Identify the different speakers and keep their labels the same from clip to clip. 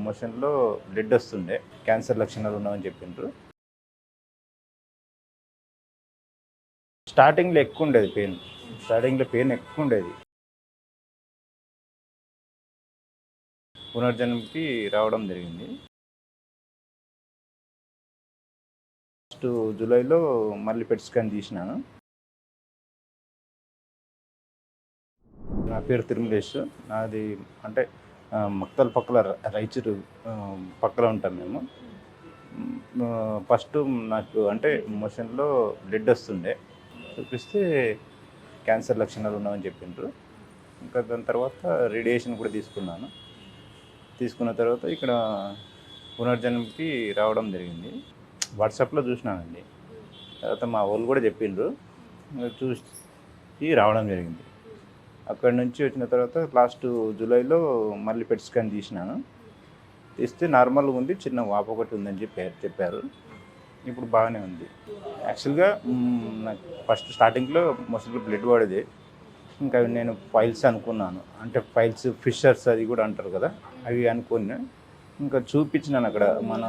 Speaker 1: మోషన్లో బ్లడ్ వస్తుండే, క్యాన్సర్ లక్షణాలు ఉన్నామని చెప్పిండ్రు. స్టార్టింగ్లో ఎక్కువ ఉండేది పెయిన్ ఎక్కువ ఉండేది. పునర్జన్మకి రావడం జరిగింది. ఫస్ట్ జూలైలో మళ్ళీ పెట్ స్కాన్ తీసినాను. నా పేరు తిరుమలేష్. నాది అంటే మక్తల్ పక్కల రాయచూరు పక్కన ఉంటాం మేము. ఫస్ట్ నాకు అంటే మోషన్లో బ్లడ్ వస్తుండే, చూపిస్తే క్యాన్సర్ లక్షణాలు ఉన్నామని చెప్పిండ్రు. ఇంకా దాని తర్వాత రేడియేషన్ కూడా తీసుకున్న తర్వాత ఇక్కడ పునర్జన్మకి రావడం జరిగింది. వాట్సాప్లో చూసినానండి. తర్వాత మా వాళ్ళు కూడా చెప్పిండ్రు, చూసి రావడం జరిగింది. అక్కడి నుంచి వచ్చిన తర్వాత లాస్ట్ జూలైలో మళ్ళీ పెట్ స్కాన్ తీస్తే నార్మల్గా ఉంది, చిన్న వాపు ఒకటి ఉందని చెప్పారు. ఇప్పుడు బాగానే ఉంది. యాక్చువల్గా నాకు ఫస్ట్ స్టార్టింగ్లో మోస్ట్లీ బ్లడ్ పడేది. ఇంకా నేను ఫైల్స్ అనుకున్నాను, అంటే ఫైల్స్ ఫిషర్స్ అది కూడా అంటారు కదా, అవి అనుకున్నా. ఇంకా చూపించినాను అక్కడ మన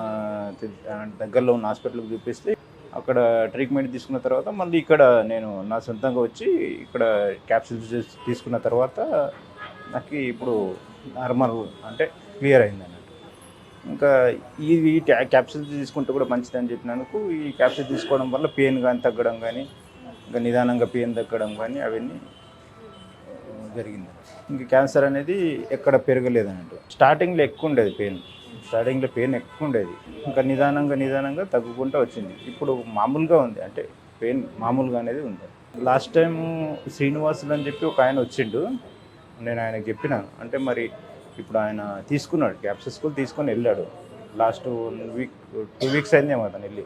Speaker 1: దగ్గరలో ఉన్న హాస్పిటల్కి చూపిస్తే అక్కడ ట్రీట్మెంట్ తీసుకున్న తర్వాత మళ్ళీ ఇక్కడ నేను నా సొంతంగా వచ్చి ఇక్కడ క్యాప్సూల్స్ తీసుకున్న తర్వాత నాకు ఇప్పుడు నార్మల్ అంటే క్లియర్ అయింది అన్నట్టు. ఇంకా ఈ క్యాప్సూల్స్ తీసుకుంటే కూడా మంచిదని చెప్పినందుకు ఈ క్యాప్సూల్ తీసుకోవడం వల్ల పెయిన్ కానీ తగ్గడం కానీ, ఇంకా నిదానంగా పెయిన్ తగ్గడం కానీ అవన్నీ జరిగింది. ఇంకా క్యాన్సర్ అనేది ఎక్కడ పెరగలేదు అన్నట్టు. స్టార్టింగ్లో పెయిన్ ఎక్కువ ఉండేది. ఇంకా నిదానంగా తగ్గుకుంటూ వచ్చింది. ఇప్పుడు మామూలుగా ఉంది, అంటే పెయిన్ మామూలుగా అనేది ఉంది. లాస్ట్ టైం శ్రీనివాసులు అని చెప్పి ఒక ఆయన వచ్చిండు. నేను ఆయనకు చెప్పినాను, అంటే మరి ఇప్పుడు ఆయన తీసుకున్నాడు క్యాప్సూల్స్ తీసుకొని వెళ్ళాడు. లాస్ట్ 2 వీక్స్ అయిందేమో అతను వెళ్ళి.